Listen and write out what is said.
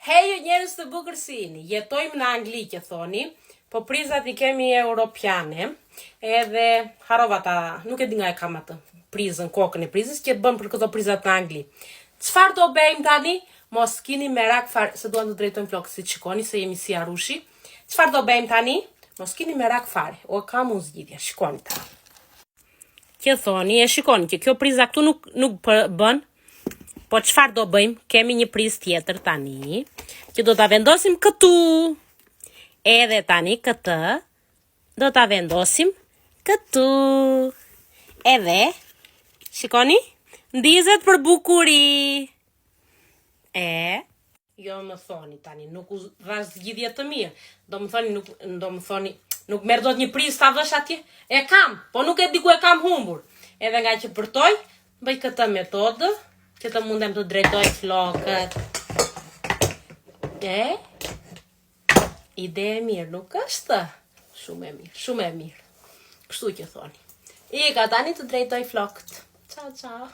Hej njerëz të bukur si jeni, jetojmë në Angli që thoni, po prizat I kemi europiane, edhe harova ta, nuk e di nga e kam atë prizën, kokën e prizës, që bëm për këto prizat në Angli. Çfarë do bëjmë tani? Mos kini merak fare, se duan të drejtojmë flokët si shikoni, se jemi si arushi. Çfarë do bëjmë tani? Mos kini merak fare, o kam unë zgjidhje, shikoni ta. Që thoni, e shikoni që kjo priza këtu nuk bën. Po çfarë do bëjmë? Kemi një prizë tjetër tani, që do ta vendosim këtu. Edhe tani këtë do ta vendosim këtu. Edhe shikoni, ndizet për bukuri. Jo më thoni tani, nuk u dha zgjidhje të mirë. Do më thoni, nuk merr dot një prizë ta vësh atje? E kam, po nuk e di ku e kam humbur. Edhe nga që përtoj, bëj këtë metodë, që të mundem të drejtoj flokët. Ide e mirë, nuk është? Shumë e mirë, shumë e mirë. Kështu që thoni. Ika tani të drejtoj flokët. Ciao, ciao.